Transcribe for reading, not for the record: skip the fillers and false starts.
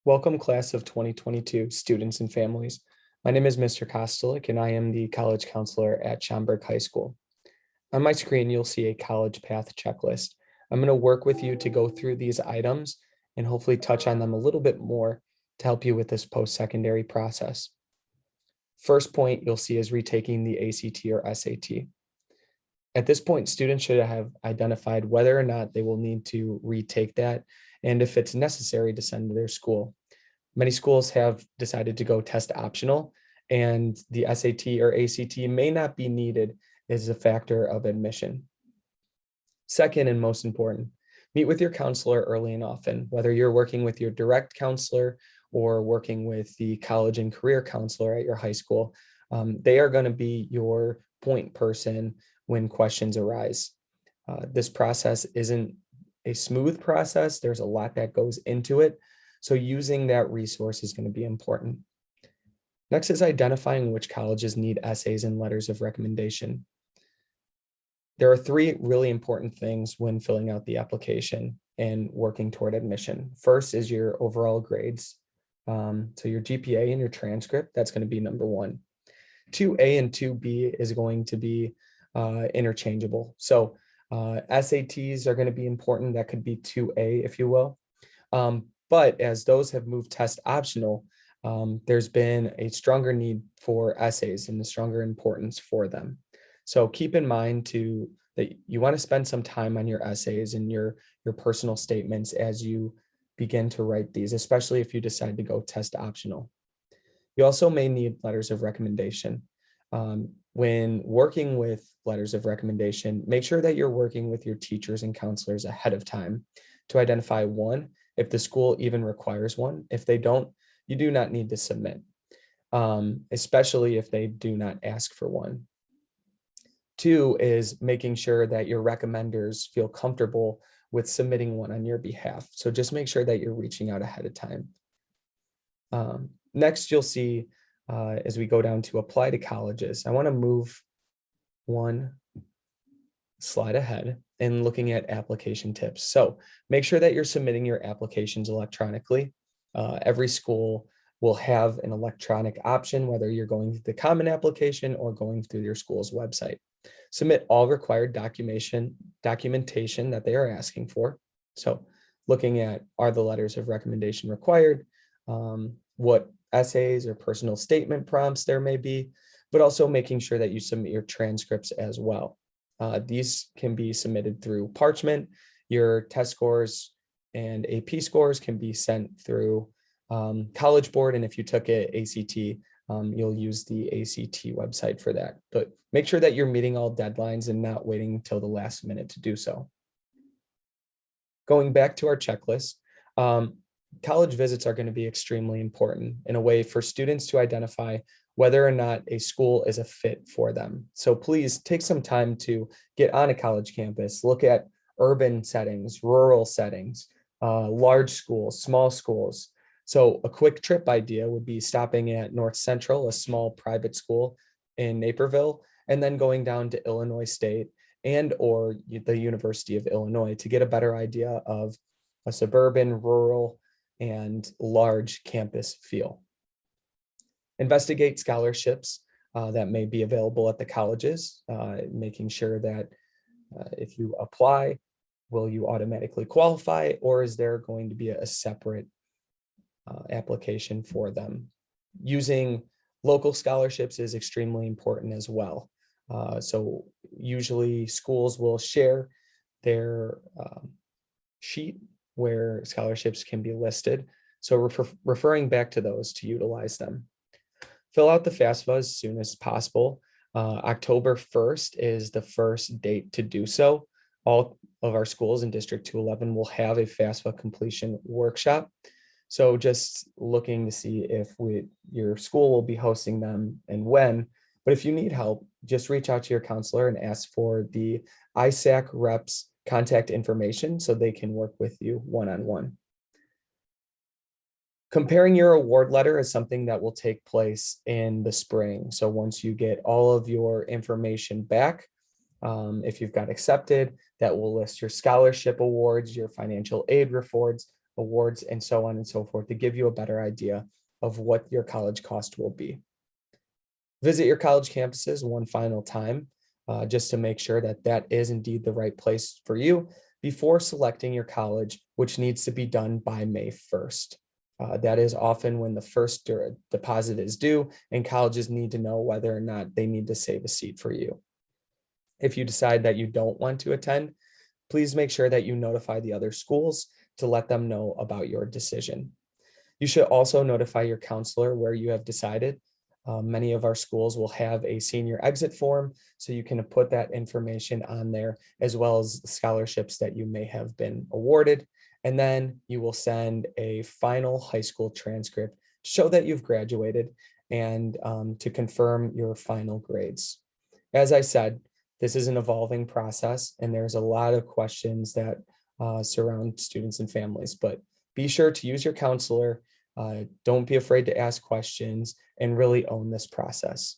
Welcome, class of 2022 students and families. My name is Mr. Kostelik, and I am the college counselor at Schaumburg High School. On my screen, you'll see a college path checklist. I'm going to work with you to go through these items and hopefully touch on them a little bit more to help you with this post-secondary process. First point you'll see is retaking the ACT or SAT. At this point, students should have identified whether or not they will need to retake that and if it's necessary to send to their school. Many schools have decided to go test optional, and the SAT or ACT may not be needed as a factor of admission. Second, and most important, meet with your counselor early and often, whether you're working with your direct counselor or working with the college and career counselor at your high school. They are going to be your point person when questions arise. This process isn't a smooth process. There's a lot that goes into it. So using that resource is going to be important. Next is identifying which colleges need essays and letters of recommendation. There are three really important things when filling out the application and working toward admission. First is your overall grades. So your GPA and your transcript, that's going to be number one. 2A and 2B is going to be interchangeable. So SATs are going to be important. That could be 2A, if you will. But as those have moved test optional, there's been a stronger need for essays and a stronger importance for them. So keep in mind that you want to spend some time on your essays and your personal statements as you begin to write these, especially if you decide to go test optional. You also may need letters of recommendation. When working with letters of recommendation, make sure that you're working with your teachers and counselors ahead of time to identify one, if the school even requires one. If they don't, you do not need to submit, especially if they do not ask for one. Two is making sure that your recommenders feel comfortable with submitting one on your behalf. So just make sure that you're reaching out ahead of time. Next, you'll see as we go down to apply to colleges, I want to move one slide ahead and looking at application tips. So make sure that you're submitting your applications electronically. Every school will have an electronic option, whether you're going through the common application or going through your school's website. Submit all required documentation that they are asking for. So looking at, are the letters of recommendation required? What essays or personal statement prompts there may be, but also making sure that you submit your transcripts as well. These can be submitted through Parchment. Your test scores and AP scores can be sent through College Board, and if you took an ACT, you'll use the ACT website for that. But make sure that you're meeting all deadlines and not waiting until the last minute to do so. Going back to our checklist, college visits are going to be extremely important in a way for students to identify whether or not a school is a fit for them. So please take some time to get on a college campus, look at urban settings, rural settings, large schools, small schools. So a quick trip idea would be stopping at North Central, a small private school in Naperville, and then going down to Illinois State and or the University of Illinois to get a better idea of a suburban, rural, and large campus feel. Investigate scholarships that may be available at the colleges, making sure that if you apply, will you automatically qualify, or is there going to be a separate application for them? Using local scholarships is extremely important as well. So usually schools will share their sheet where scholarships can be listed. So referring back to those to utilize them. Fill out the FAFSA as soon as possible. October 1st is the first date to do so. All of our schools in District 211 will have a FAFSA completion workshop. So just looking to see if your school will be hosting them and when. But if you need help, just reach out to your counselor and ask for the ISAC reps contact information so they can work with you one-on-one. Comparing your award letter is something that will take place in the spring. So once you get all of your information back, if you've got accepted, that will list your scholarship awards, your financial aid awards, and so on and so forth to give you a better idea of what your college cost will be. Visit your college campuses one final time just to make sure that that is indeed the right place for you before selecting your college, which needs to be done by May 1st. That is often when the first deposit is due, and colleges need to know whether or not they need to save a seat for you. If you decide that you don't want to attend, please make sure that you notify the other schools to let them know about your decision. You should also notify your counselor where you have decided. Many of our schools will have a senior exit form, so you can put that information on there, as well as scholarships that you may have been awarded. And then you will send a final high school transcript to show that you've graduated and to confirm your final grades. As I said, this is an evolving process, and there's a lot of questions that surround students and families, but be sure to use your counselor. Don't be afraid to ask questions and really own this process.